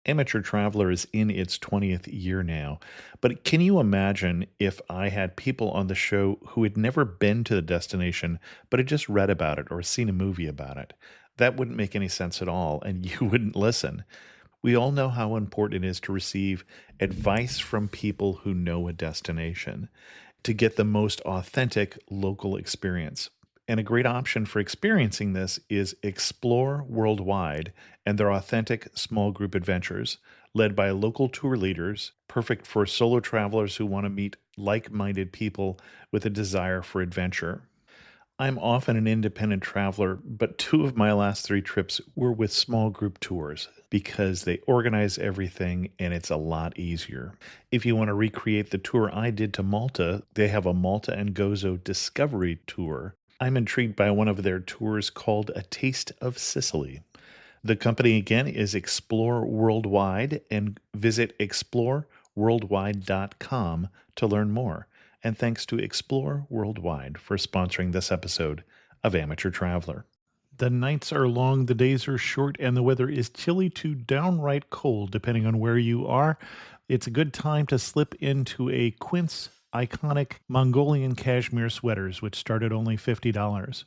Amateur Traveler is in its 20th year now, but can you imagine if I had people on the show who had never been to the destination, but had just read about it or seen a movie about it? That wouldn't make any sense at all, and you wouldn't listen. We all know how important it is to receive advice from people who know a destination to get the most authentic local experience. And a great option for experiencing this is Explore Worldwide and their authentic small group adventures, led by local tour leaders, perfect for solo travelers who want to meet like minded people with a desire for adventure. I'm often an independent traveler, but two of my last three trips were with small group tours because they organize everything and it's a lot easier. If you want to recreate the tour I did to Malta, they have a Malta and Gozo Discovery Tour. I'm intrigued by one of their tours called A Taste of Sicily. The company again is Explore Worldwide, and visit exploreworldwide.com to learn more. And thanks to Explore Worldwide for sponsoring this episode of Amateur Traveler. The nights are long, the days are short, and the weather is chilly to downright cold, depending on where you are. It's a good time to slip into a Quince iconic Mongolian cashmere sweaters, which start at only $50.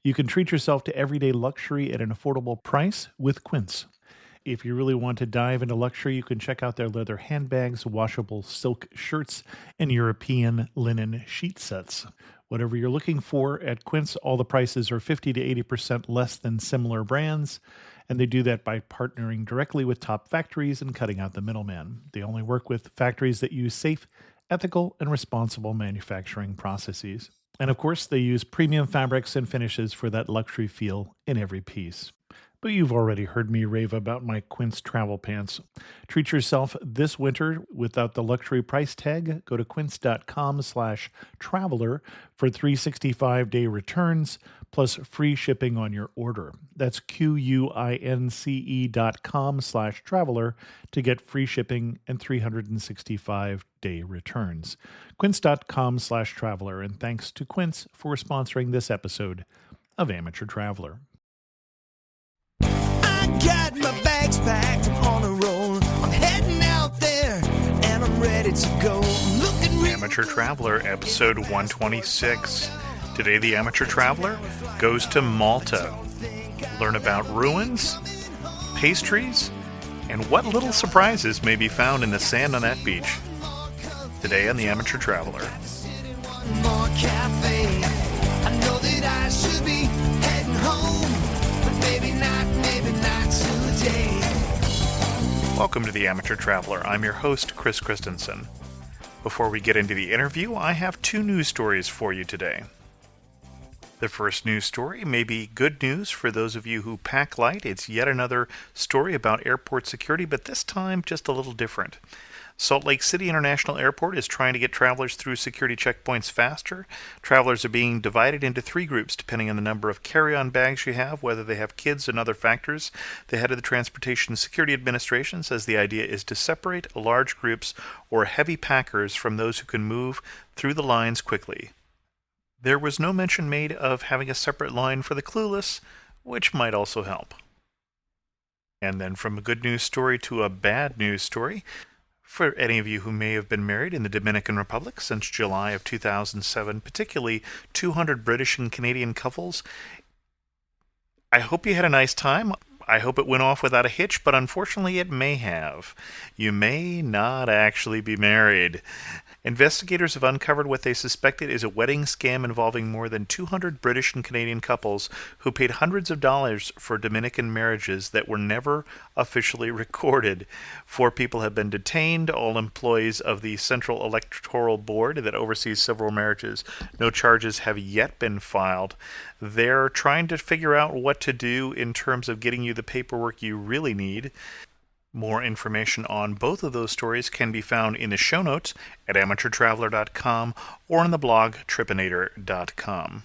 You can treat yourself to everyday luxury at an affordable price with Quince. If you really want to dive into luxury, you can check out their leather handbags, washable silk shirts, and European linen sheet sets. Whatever you're looking for at Quince, all the prices are 50 to 80% less than similar brands, and they do that by partnering directly with top factories and cutting out the middleman. They only work with factories that use safe, ethical, and responsible manufacturing processes. And of course, they use premium fabrics and finishes for that luxury feel in every piece. But you've already heard me rave about my Quince travel pants. Treat yourself this winter without the luxury price tag. Go to quince.com/traveler for 365-day returns plus free shipping on your order. That's QUINCE.com/traveler to get free shipping and 365-day returns. Quince.com/traveler. And thanks to Quince for sponsoring this episode of Amateur Traveler. Got my bags packed, I'm on a roll. I'm heading out there, and I'm ready to go. Amateur Traveler, episode 126. Today, the Amateur Traveler goes to Malta. Learn about ruins, pastries, and what little surprises may be found in the sand on that beach. Today on the Amateur Traveler. More cafe. I know that I should be heading home, but maybe not today. Welcome to the Amateur Traveler. I'm your host, Chris Christensen. Before we get into the interview, I have two news stories for you today. The first news story may be good news for those of you who pack light. It's yet another story about airport security, but this time just a little different. Salt Lake City International Airport is trying to get travelers through security checkpoints faster. Travelers are being divided into three groups depending on the number of carry-on bags you have, whether they have kids and other factors. The head of the Transportation Security Administration says the idea is to separate large groups or heavy packers from those who can move through the lines quickly. There was no mention made of having a separate line for the clueless, which might also help. And then from a good news story to a bad news story. For any of you who may have been married in the Dominican Republic since July of 2007, particularly 200 British and Canadian couples, I hope you had a nice time. I hope it went off without a hitch, but unfortunately it may have. You may not actually be married. Investigators have uncovered what they suspected is a wedding scam involving more than 200 British and Canadian couples who paid hundreds of dollars for Dominican marriages that were never officially recorded. 4 people have been detained, all employees of the Central Electoral Board that oversees civil marriages. No charges have yet been filed. They're trying to figure out what to do in terms of getting you the paperwork you really need. More information on both of those stories can be found in the show notes at amateurtraveler.com or on the blog tripinator.com.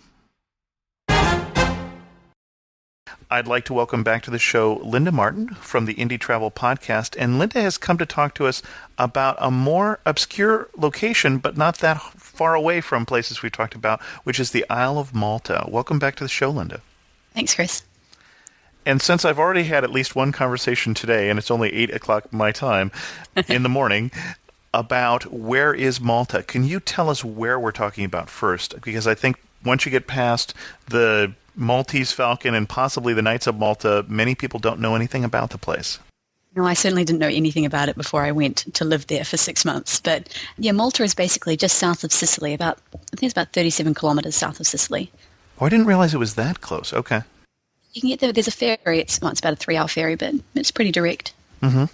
I'd like to welcome back to the show Linda Martin from the Indie Travel Podcast. And Linda has come to talk to us about a more obscure location, but not that far away from places we've talked about, which is the Isle of Malta. Welcome back to the show, Linda. Thanks, Chris. And since I've already had at least one conversation today, and it's only 8 o'clock my time in the morning, about where is Malta, can you tell us where we're talking about first? Because I think once you get past the Maltese Falcon and possibly the Knights of Malta, many people don't know anything about the place. No, I certainly didn't know anything about it before I went to live there for 6 months. But yeah, Malta is basically just south of Sicily, I think it's about 37 kilometers south of Sicily. Oh, I didn't realize it was that close. Okay. You can get there, there's a ferry, it's about a 3-hour ferry, but it's pretty direct. Mm-hmm.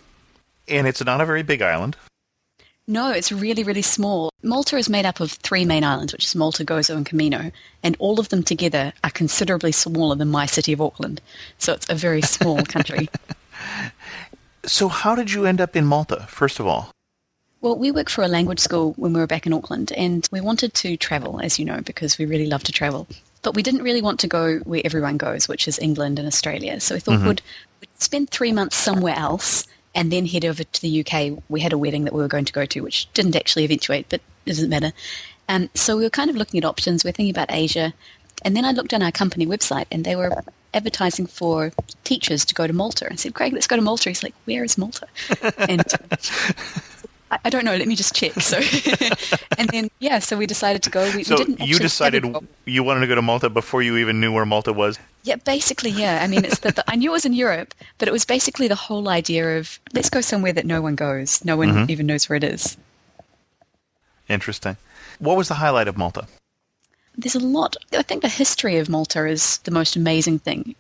And it's not a very big island. No, it's really, really small. Malta is made up of 3 main islands, which is Malta, Gozo, and Camino, and all of them together are considerably smaller than my city of Auckland. So it's a very small country. So how did you end up in Malta, first of all? Well, we worked for a language school when we were back in Auckland, and we wanted to travel, as you know, because we really love to travel. But we didn't really want to go where everyone goes, which is England and Australia. So we thought we'd spend 3 months somewhere else and then head over to the UK. We had a wedding that we were going to go to, which didn't actually eventuate, but it doesn't matter. So we were kind of looking at options. We're thinking about Asia. And then I looked on our company website, and they were advertising for teachers to go to Malta. I said, Craig, let's go to Malta. He's like, where is Malta? And I don't know. Let me just check. So, and then, yeah, so we decided to go. We didn't you decided you wanted to go to Malta before you even knew where Malta was? Yeah, basically, yeah. I mean, it's I knew it was in Europe, but it was basically the whole idea of let's go somewhere that no one goes. No one even knows where it is. Interesting. What was the highlight of Malta? There's a lot. I think the history of Malta is the most amazing thing.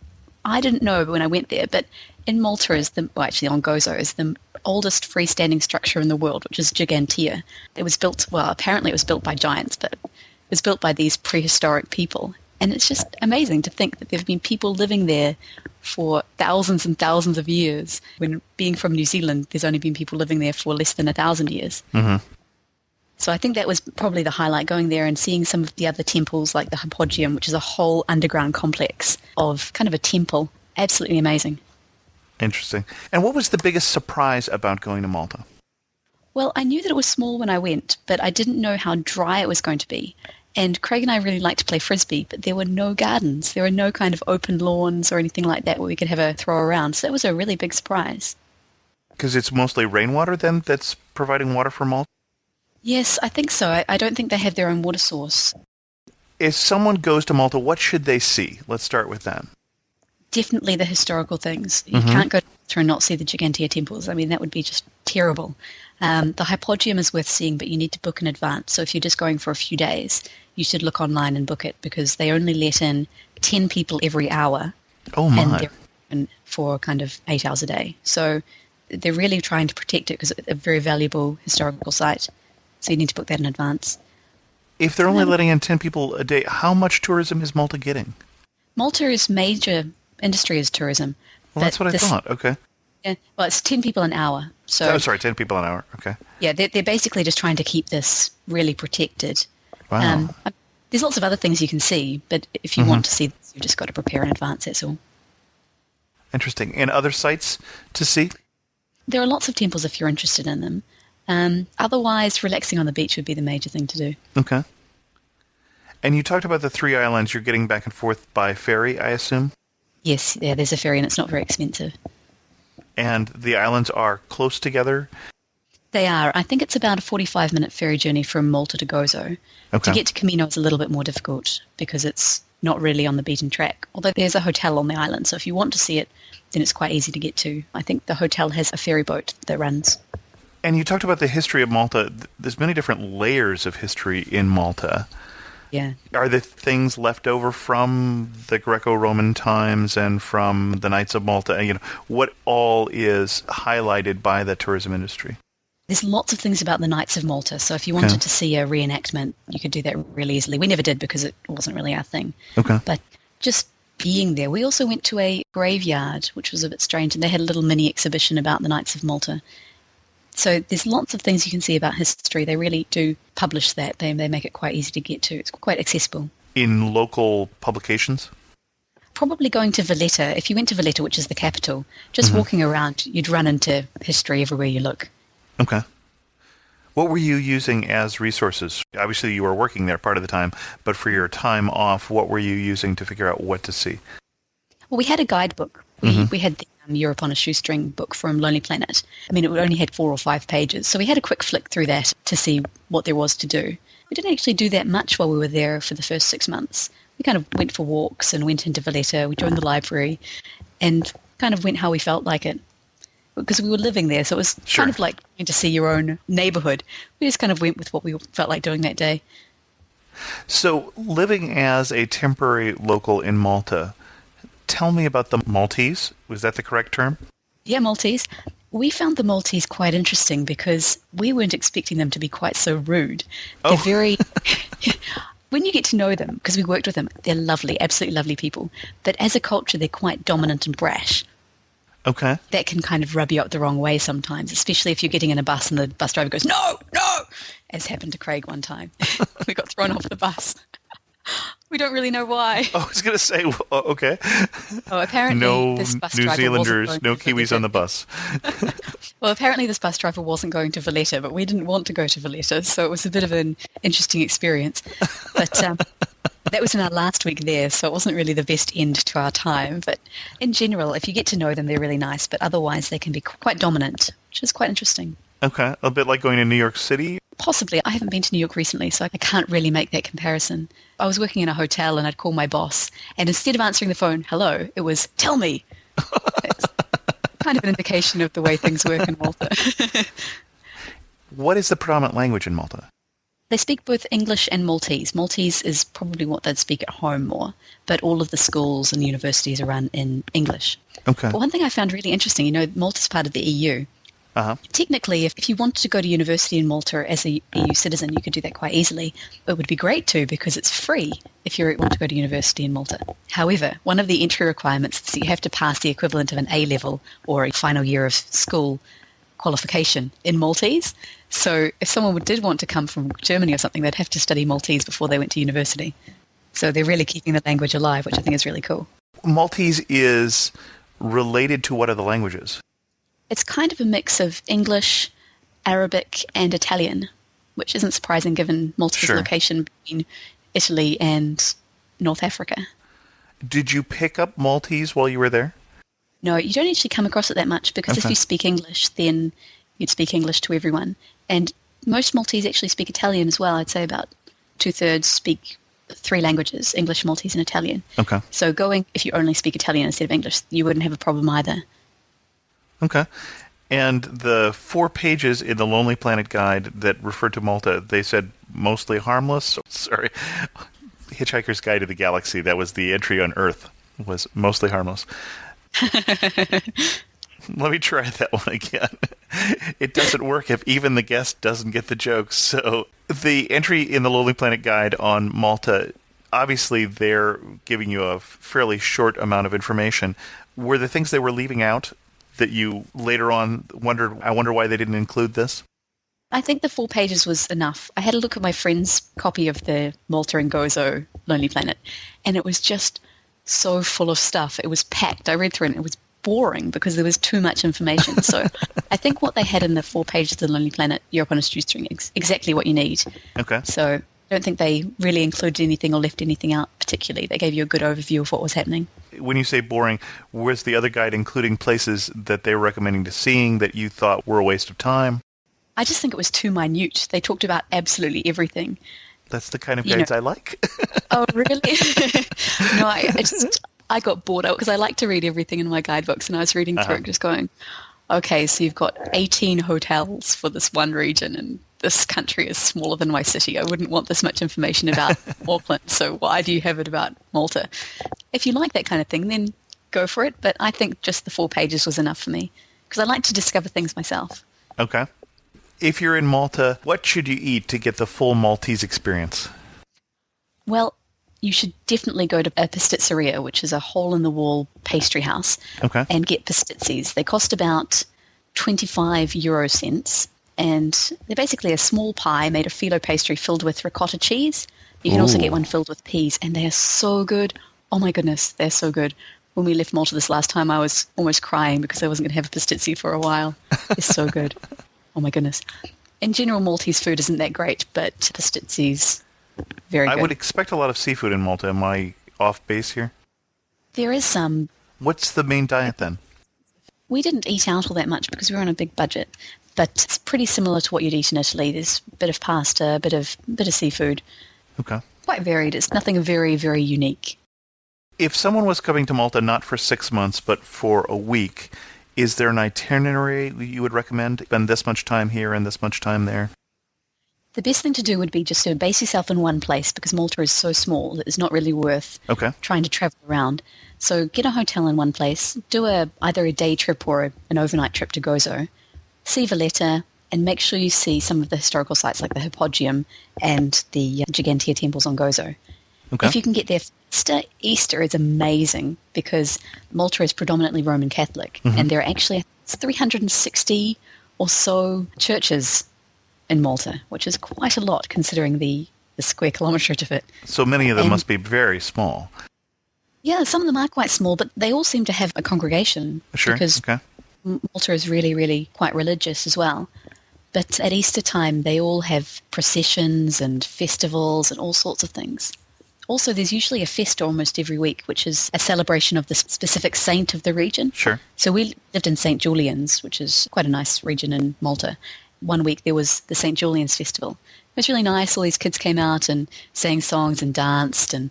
I didn't know when I went there, but in Malta actually on Gozo is the oldest freestanding structure in the world, which is Gigantea. It was built, apparently it was built by giants, but it was built by these prehistoric people. And it's just amazing to think that there have been people living there for thousands and thousands of years, when being from New Zealand, there's only been people living there for less than 1,000 years. Mm-hmm. So I think that was probably the highlight, going there and seeing some of the other temples like the Hypogeum, which is a whole underground complex of kind of a temple. Absolutely amazing. Interesting. And what was the biggest surprise about going to Malta? Well, I knew that it was small when I went, but I didn't know how dry it was going to be. And Craig and I really liked to play frisbee, but there were no gardens. There were no kind of open lawns or anything like that where we could have a throw around. So that was a really big surprise. Because it's mostly rainwater then that's providing water for Malta? Yes, I think so. I don't think they have their own water source. If someone goes to Malta, what should they see? Let's start with that. Definitely the historical things. You can't go to and not see the Gigantea temples. I mean, that would be just terrible. The Hypogeum is worth seeing, but you need to book in advance. So if you're just going for a few days, you should look online and book it, because they only let in 10 people every hour. Oh, my. And they're in for kind of 8 hours a day. So they're really trying to protect it because it's a very valuable historical site. So you need to book that in advance. If they're only letting in 10 people a day, how much tourism is Malta getting? Malta's major industry is tourism. Well, that's what I thought. Okay. Yeah, well, it's 10 people an hour. So, 10 people an hour. Okay. Yeah, they're basically just trying to keep this really protected. Wow. There's lots of other things you can see, but if you want to see this, you've just got to prepare in advance, that's all. Interesting. And other sites to see? There are lots of temples if you're interested in them. Otherwise, relaxing on the beach would be the major thing to do. Okay. And you talked about the 3 islands. You're getting back and forth by ferry, I assume? Yes, yeah, there's a ferry and it's not very expensive. And the islands are close together? They are. I think it's about a 45-minute ferry journey from Malta to Gozo. Okay. To get to Camino is a little bit more difficult because it's not really on the beaten track, although there's a hotel on the island. So if you want to see it, then it's quite easy to get to. I think the hotel has a ferry boat that runs. And you talked about the history of Malta. There's many different layers of history in Malta. Yeah. Are there things left over from the Greco-Roman times and from the Knights of Malta? You know, what all is highlighted by the tourism industry? There's lots of things about the Knights of Malta. So if you wanted to see a reenactment, you could do that really easily. We never did because it wasn't really our thing. Okay. But just being there. We also went to a graveyard, which was a bit strange, and they had a little mini exhibition about the Knights of Malta. So there's lots of things you can see about history. They really do publish that. They make it quite easy to get to. It's quite accessible. In local publications? Probably going to Valletta. If you went to Valletta, which is the capital, just walking around, you'd run into history everywhere you look. Okay. What were you using as resources? Obviously, you were working there part of the time, but for your time off, what were you using to figure out what to see? Well, we had a guidebook, We had the Europe on a Shoestring book from Lonely Planet. I mean, it only had 4 or 5 pages, so we had a quick flick through that to see what there was to do. We didn't actually do that much while we were there for the first 6 months. We kind of went for walks and went into Valletta. We joined the library and kind of went how we felt like it. Because we were living there, so it was kind of like going to see your own neighborhood. We just kind of went with what we felt like doing that day. So, living as a temporary local in Malta, tell me about the Maltese. Was that the correct term? Yeah, Maltese. We found the Maltese quite interesting because we weren't expecting them to be quite so rude. Oh. They're very... When you get to know them, because we worked with them, they're lovely, absolutely lovely people. But as a culture, they're quite dominant and brash. Okay. That can kind of rub you up the wrong way sometimes, especially if you're getting in a bus and the bus driver goes, no, no, as happened to Craig one time. We got thrown off the bus. We don't really know why. I was going to say, okay. Oh, apparently this bus New driver Zealanders, no Kiwis on the bus. Well, apparently this bus driver wasn't going to Valletta, but we didn't want to go to Valletta, so it was a bit of an interesting experience. But that was in our last week there, so it wasn't really the best end to our time. But in general, if you get to know them, they're really nice, but otherwise they can be quite dominant, which is quite interesting. Okay, a bit like going to New York City? Possibly. I haven't been to New York recently, so I can't really make that comparison. I was working in a hotel and I'd call my boss, and instead of answering the phone, hello, it was, tell me. It's kind of an indication of the way things work in Malta. What is the predominant language in Malta? They speak both English and Maltese. Maltese is probably what they'd speak at home more, but all of the schools and universities are run in English. Okay. But one thing I found really interesting, Malta's part of the EU. Uh-huh. Technically, if you wanted to go to university in Malta as a EU citizen, you could do that quite easily. It would be great too because it's free if you want to go to university in Malta. However, one of the entry requirements is that you have to pass the equivalent of an A-level or a final year of school qualification in Maltese. So if someone did want to come from Germany or something, they'd have to study Maltese before they went to university. So they're really keeping the language alive, which I think is really cool. Maltese is related to what other languages? It's kind of a mix of English, Arabic, and Italian, which isn't surprising given Malta's location between Italy and North Africa. Did you pick up Maltese while you were there? No, you don't actually come across it that much because if you speak English, then you'd speak English to everyone. And most Maltese actually speak Italian as well. I'd say about 2/3 speak 3 languages, English, Maltese, and Italian. Okay. So if you only speak Italian instead of English, you wouldn't have a problem either. Okay. And the 4 pages in the Lonely Planet guide that referred to Malta, they said mostly harmless. Sorry. Hitchhiker's Guide to the Galaxy, that was the entry on Earth, was mostly harmless. Let me try that one again. It doesn't work if even the guest doesn't get the jokes. So the entry in the Lonely Planet guide on Malta, obviously they're giving you a fairly short amount of information. Were there things they were leaving out that you later on I wonder why they didn't include this? I think the 4 pages was enough. I had a look at my friend's copy of the Malta and Gozo Lonely Planet, and it was just so full of stuff. It was packed. I read through it, and it was boring because there was too much information. So I think what they had in the 4 pages of the Lonely Planet, Europe on a Shoestring, is exactly what you need. Okay. So I don't think they really included anything or left anything out particularly. They gave you a good overview of what was happening. When you say boring, was the other guide including places that they were recommending to seeing that you thought were a waste of time? I just think it was too minute. They talked about absolutely everything. That's the kind of guides I like. Oh, really? No, I got bored because I like to read everything in my guidebooks, and I was reading through it just going, okay, so you've got 18 hotels for this one region, and this country is smaller than my city. I wouldn't want this much information about Auckland, so why do you have it about Malta? If you like that kind of thing, then go for it, but I think just the 4 pages was enough for me, because I like to discover things myself. Okay. If you're in Malta, what should you eat to get the full Maltese experience? Well, you should definitely go to a pasticceria, which is a hole-in-the-wall pastry house, and get pastizzis. They cost about 25 euro cents, and they're basically a small pie made of phyllo pastry filled with ricotta cheese. You can also get one filled with peas, and they are so good. Oh my goodness, they're so good. When we left Malta this last time, I was almost crying because I wasn't going to have a pastizzi for a while. They're so good. Oh my goodness. In general, Maltese food isn't that great, but pastizzis, very good. I would expect a lot of seafood in Malta. Am I off base here? There is some, What's the main diet then? We didn't eat out all that much because we were on a big budget, but it's pretty similar to what you'd eat in Italy. There's a bit of pasta, a bit of seafood. Okay. Quite varied. It's nothing very, very unique. If someone was coming to Malta not for 6 months, but for a week, is there an itinerary you would recommend? Spend this much time here and this much time there? The best thing to do would be just to base yourself in one place because Malta is so small that it's not really worth trying to travel around. So get a hotel in one place, do either a day trip or an overnight trip to Gozo, see Valletta, and make sure you see some of the historical sites like the Hippodrome and the Gigantea temples on Gozo. Okay. If you can get there Easter is amazing because Malta is predominantly Roman Catholic, and there are actually 360 or so churches in Malta, which is quite a lot considering the square kilometre of it. So many of them must be very small. Yeah, some of them are quite small, but they all seem to have a congregation. Sure, because Malta is really, really quite religious as well. But at Easter time, they all have processions and festivals and all sorts of things. Also, there's usually a festa almost every week, which is a celebration of the specific saint of the region. Sure. So we lived in St. Julian's, which is quite a nice region in Malta. One week there was the St. Julian's Festival. It was really nice. All these kids came out and sang songs and danced, and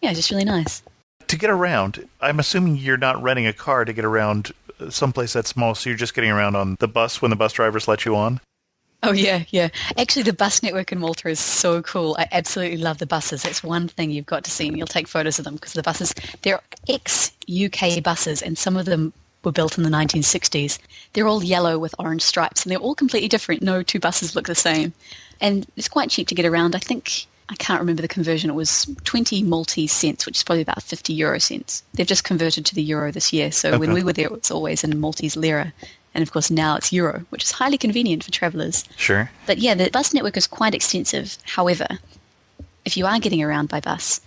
yeah, just really nice. To get around, I'm assuming you're not renting a car to get around someplace that small, so you're just getting around on the bus when the bus drivers let you on? Oh, yeah. Actually, the bus network in Malta is so cool. I absolutely love the buses. That's one thing you've got to see, and you'll take photos of them because the buses, they're ex-UK buses, and some of them were built in the 1960s. They're all yellow with orange stripes, and they're all completely different. No two buses look the same. And it's quite cheap to get around. I think, I can't remember the conversion, it was 20 Maltese cents, which is probably about 50 euro cents. They've just converted to the euro this year, so when we were there, it was always in Maltese lira. And of course now it's euro, which is highly convenient for travellers. Sure. But yeah, the bus network is quite extensive. However, if you are getting around by bus,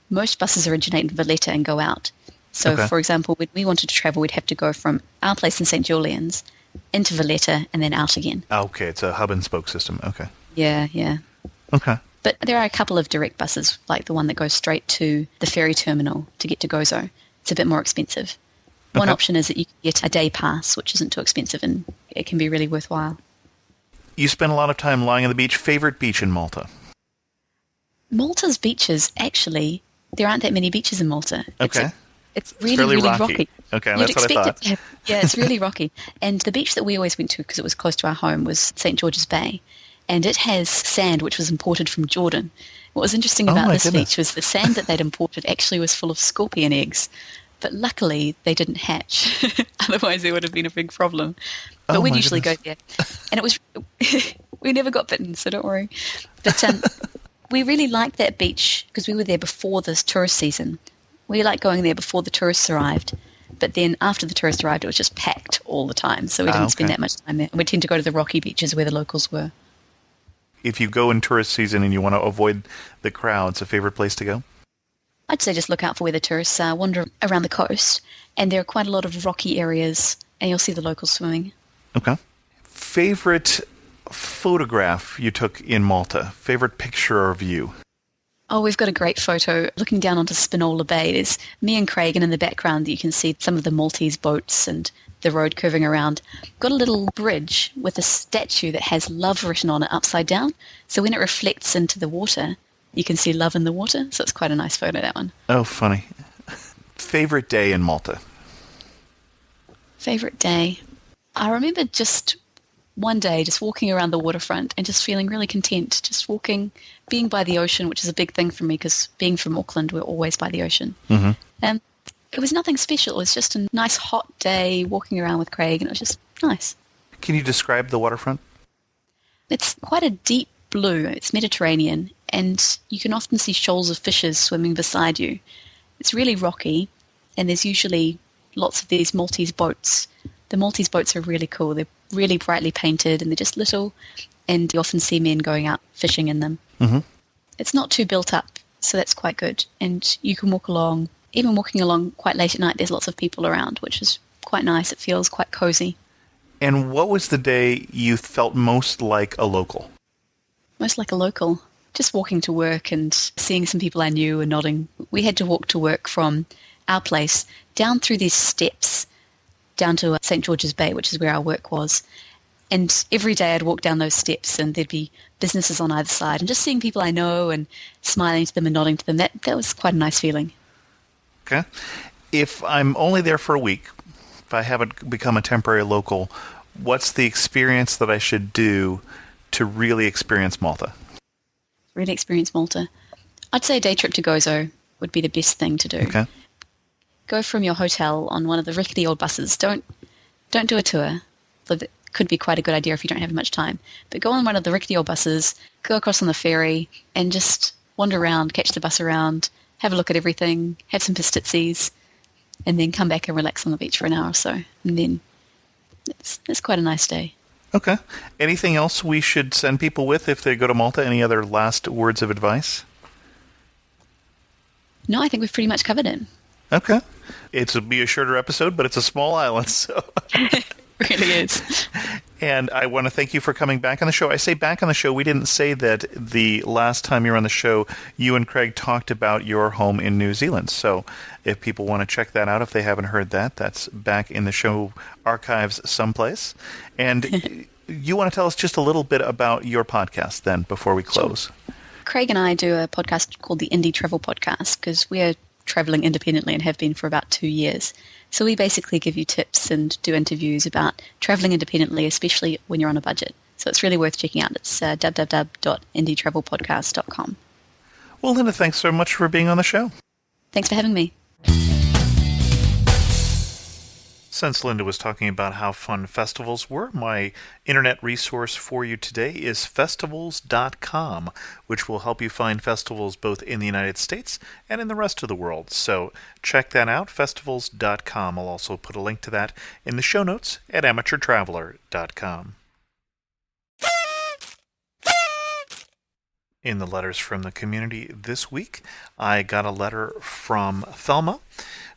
most buses originate in Valletta and go out. So, for example, when we wanted to travel, we'd have to go from our place in St. Julian's into Valletta and then out again. Okay, it's a hub and spoke system. Okay. Yeah. Okay. But there are a couple of direct buses, like the one that goes straight to the ferry terminal to get to Gozo. It's a bit more expensive. One option is that you can get a day pass, which isn't too expensive, and it can be really worthwhile. You spend a lot of time lying on the beach. Favorite beach in Malta? Malta's beaches, actually, there aren't that many beaches in Malta. Okay. It's really rocky. Okay, that's what I thought. Yeah, it's really rocky. And the beach that we always went to, because it was close to our home, was St. George's Bay. And it has sand which was imported from Jordan. What was interesting about this beach was the sand that they'd imported actually was full of scorpion eggs. But luckily, they didn't hatch. Otherwise, there would have been a big problem. But we'd usually go there. And it was... we never got bitten, so don't worry. But we really liked that beach because we were there before this tourist season. We liked going there before the tourists arrived. But then after the tourists arrived, it was just packed all the time. So we didn't spend that much time there. And we tend to go to the rocky beaches where the locals were. If you go in tourist season and you want to avoid the crowds, a favorite place to go? I'd say just look out for where the tourists wander around the coast, and there are quite a lot of rocky areas, and you'll see the locals swimming. Okay. Favorite photograph you took in Malta? Favorite picture or view? Oh, we've got a great photo looking down onto Spinola Bay. There's me and Craig, and in the background you can see some of the Maltese boats and the road curving around. Got a little bridge with a statue that has love written on it upside down, so when it reflects into the water, you can see love in the water, so it's quite a nice photo, that one. Oh, funny. Favorite day in Malta? Favorite day? I remember just one day just walking around the waterfront and just feeling really content, just walking, being by the ocean, which is a big thing for me because being from Auckland, we're always by the ocean. Mm-hmm. And it was nothing special. It was just a nice hot day walking around with Craig, and it was just nice. Can you describe the waterfront? It's quite a deep blue. It's Mediterranean, and you can often see shoals of fishes swimming beside you. It's really rocky, and there's usually lots of these Maltese boats. The Maltese boats are really cool. They're really brightly painted, and they're just little, and you often see men going out fishing in them. Mm-hmm. It's not too built up, so that's quite good. And you can walk along. Even walking along quite late at night, there's lots of people around, which is quite nice. It feels quite cozy. And what was the day you felt most like a local? Most like a local? Just walking to work and seeing some people I knew and nodding. We had to walk to work from our place down through these steps down to St. George's Bay, which is where our work was. And every day I'd walk down those steps and there'd be businesses on either side, and just seeing people I know and smiling to them and nodding to them, that was quite a nice feeling. Okay. If I'm only there for a week, if I haven't become a temporary local, what's the experience that I should do to really experience Malta? Really experience Malta. I'd say a day trip to Gozo would be the best thing to do. Okay. Go from your hotel on one of the rickety old buses. Don't do a tour. That could be quite a good idea if you don't have much time. But go on one of the rickety old buses, go across on the ferry, and just wander around, catch the bus around, have a look at everything, have some pastizzis, and then come back and relax on the beach for an hour or so. And then it's quite a nice day. Okay. Anything else we should send people with if they go to Malta? Any other last words of advice? No, I think we've pretty much covered it. Okay. It'll be a shorter episode, but it's a small island, so... It really is. And I want to thank you for coming back on the show. I say back on the show, we didn't say that the last time you were on the show, you and Craig talked about your home in New Zealand. So if people want to check that out, if they haven't heard that, that's back in the show archives someplace. And you want to tell us just a little bit about your podcast then before we close. Sure. Craig and I do a podcast called the Indie Travel Podcast because we're traveling independently and have been for about 2 years. So we basically give you tips and do interviews about traveling independently, especially when you're on a budget. So it's really worth checking out. It's www.indietravelpodcast.com. Well, Linda, thanks so much for being on the show. Thanks for having me. Since Linda was talking about how fun festivals were, my internet resource for you today is festivals.com, which will help you find festivals both in the United States and in the rest of the world. So check that out, festivals.com. I'll also put a link to that in the show notes at amateurtraveler.com. In the letters from the community this week, I got a letter from Thelma,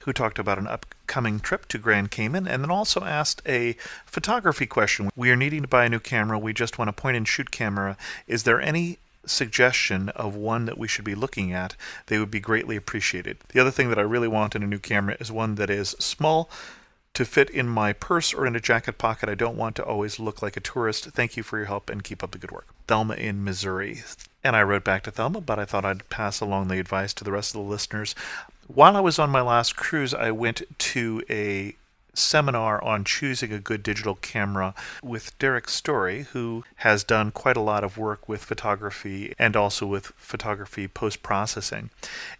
who talked about an upcoming trip to Grand Cayman, and then also asked a photography question. We are needing to buy a new camera. We just want a point-and-shoot camera. Is there any suggestion of one that we should be looking at? They would be greatly appreciated. The other thing that I really want in a new camera is one that is small to fit in my purse or in a jacket pocket. I don't want to always look like a tourist. Thank you for your help and keep up the good work. Thelma in Missouri. And I wrote back to Thelma, but I thought I'd pass along the advice to the rest of the listeners. While I was on my last cruise, I went to a seminar on choosing a good digital camera with Derek Story, who has done quite a lot of work with photography and also with photography post-processing.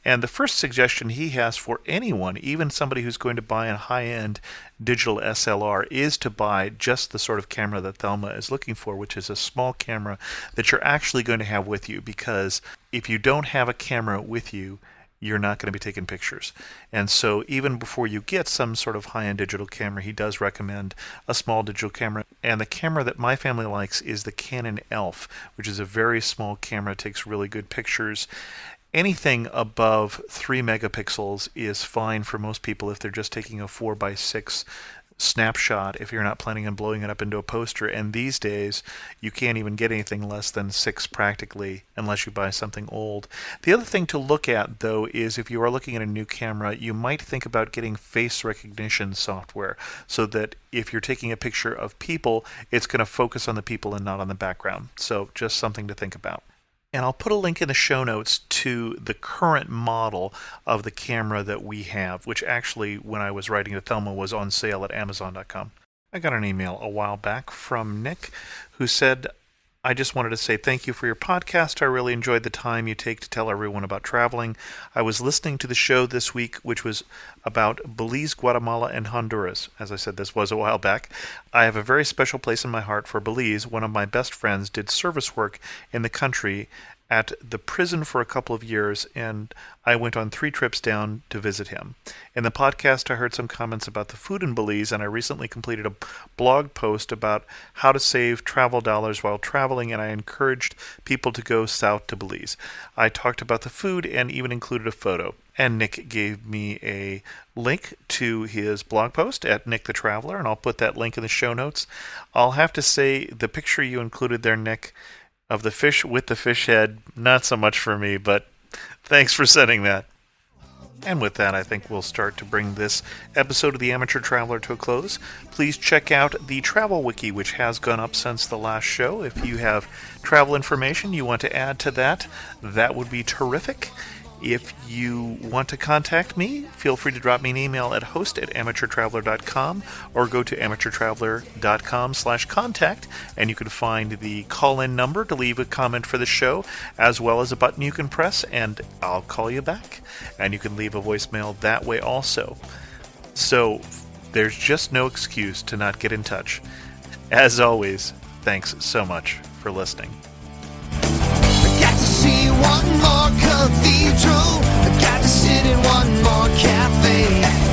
And the first suggestion he has for anyone, even somebody who's going to buy a high-end digital SLR, is to buy just the sort of camera that Thelma is looking for, which is a small camera that you're actually going to have with you, because if you don't have a camera with you, you're not going to be taking pictures. And so even before you get some sort of high-end digital camera, he does recommend a small digital camera. And the camera that my family likes is the Canon ELPH, which is a very small camera, takes really good pictures. Anything above 3 megapixels is fine for most people if they're just taking a 4x6 snapshot, if you're not planning on blowing it up into a poster. And these days you can't even get anything less than 6 practically unless you buy something old. The other thing to look at, though, is if you are looking at a new camera, you might think about getting face recognition software so that if you're taking a picture of people, it's going to focus on the people and not on the background. So just something to think about. And I'll put a link in the show notes to the current model of the camera that we have, which actually, when I was writing to Thelma, was on sale at Amazon.com. I got an email a while back from Nick, who said, I just wanted to say thank you for your podcast. I really enjoyed the time you take to tell everyone about traveling. I was listening to the show this week, which was about Belize, Guatemala, and Honduras. As I said, this was a while back. I have a very special place in my heart for Belize. One of my best friends did service work in the country at the prison for a couple of years, and I went on 3 trips down to visit him. In the podcast, I heard some comments about the food in Belize, and I recently completed a blog post about how to save travel dollars while traveling, and I encouraged people to go south to Belize. I talked about the food and even included a photo. And Nick gave me a link to his blog post at Nick the Traveler, and I'll put that link in the show notes. I'll have to say, the picture you included there, Nick, of the fish with the fish head, not so much for me, but thanks for sending that. And with that, I think we'll start to bring this episode of the Amateur Traveler to a close. Please check out the Travel Wiki, which has gone up since the last show. If you have travel information you want to add to that, that would be terrific. If you want to contact me, feel free to drop me an email at host@amateurtraveler.com or go to amateurtraveler.com/contact, and you can find the call-in number to leave a comment for the show, as well as a button you can press, and I'll call you back. And you can leave a voicemail that way also. So there's just no excuse to not get in touch. As always, thanks so much for listening. Got to see one more cathedral. Got to sit in one more cafe.